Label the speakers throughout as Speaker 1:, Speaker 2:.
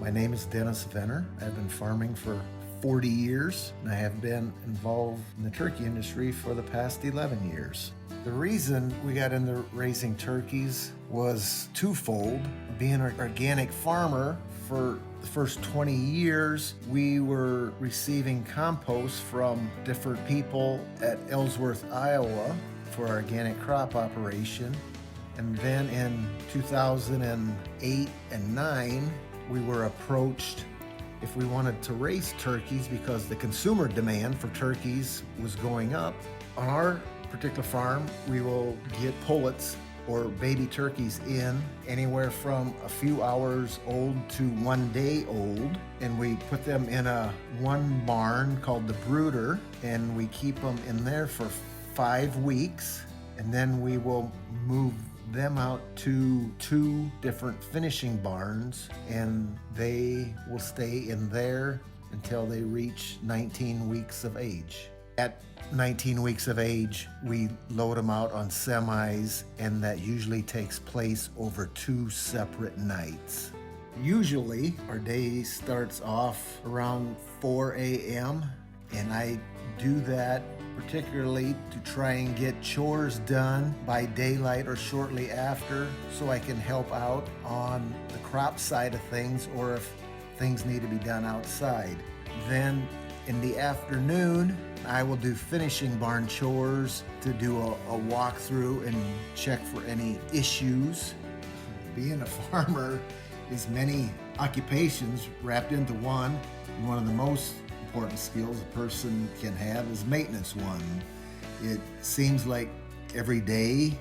Speaker 1: My name is Dennis Venner. I've been farming for 40 years, and I have been involved in the turkey industry for the past 11 years. The reason we got into raising turkeys was twofold. Being an organic farmer for the first 20 years, we were receiving compost from different people at Ellsworth, Iowa for our organic crop operation. And then in 2008 and 9, we were approached if we wanted to raise turkeys because the consumer demand for turkeys was going up. On our particular farm, we will get pullets or baby turkeys in anywhere from a few hours old to 1 day old, and we put them in one barn called the brooder, and we keep them in there for 5 weeks, and then we will move them out to 2 different finishing barns, and they will stay in there until they reach 19 weeks of age. At 19 weeks of age, we load them out on semis, and that usually takes place over 2 separate nights. Usually, our day starts off around 4 a.m., and I do that particularly to try and get chores done by daylight or shortly after, so I can help out on the crop side of things or if things need to be done outside. Then in the afternoon, I will do finishing barn chores to do a walkthrough and check for any issues. Being a farmer is many occupations wrapped into one. One of the most important skills a person can have is maintenance one. It seems like every day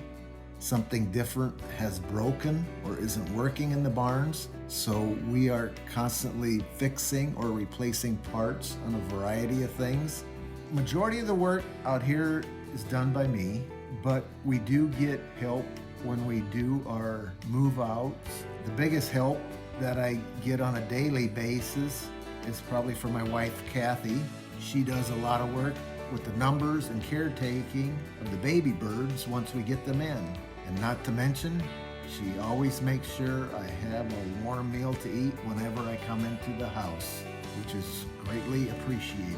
Speaker 1: something different has broken or isn't working in the barns, so we are constantly fixing or replacing parts on a variety of things. Majority of the work out here is done by me, but we do get help when we do our move outs. The biggest help that I get on a daily basis is probably from my wife, Kathy. She does a lot of work with the numbers and caretaking of the baby birds once we get them in. And not to mention, she always makes sure I have a warm meal to eat whenever I come into the house, which is greatly appreciated.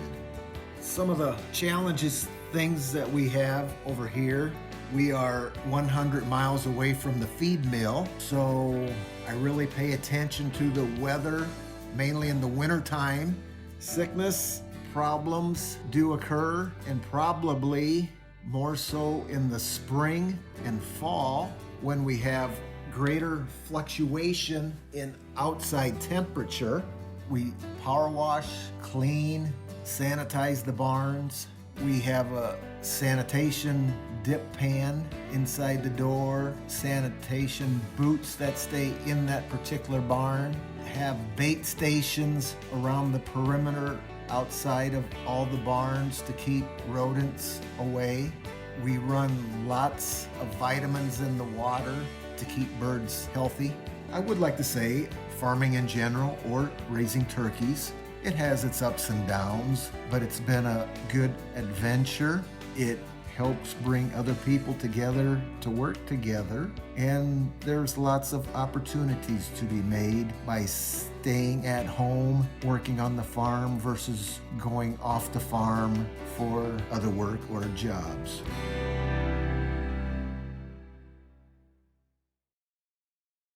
Speaker 1: Some of the challenges, things that we have over here, we are 100 miles away from the feed mill, so I really pay attention to the weather. Mainly in the winter time, sickness problems do occur, and probably more so in the spring and fall when we have greater fluctuation in outside temperature. We power wash, clean, sanitize the barns. We have a sanitation dip pan inside the door, sanitation boots that stay in that particular barn, have bait stations around the perimeter outside of all the barns to keep rodents away. We run lots of vitamins in the water to keep birds healthy. I would like to say farming in general or raising turkeys, it has its ups and downs, but it's been a good adventure. It helps bring other people together to work together, and there's lots of opportunities to be made by staying at home, working on the farm versus going off the farm for other work or jobs.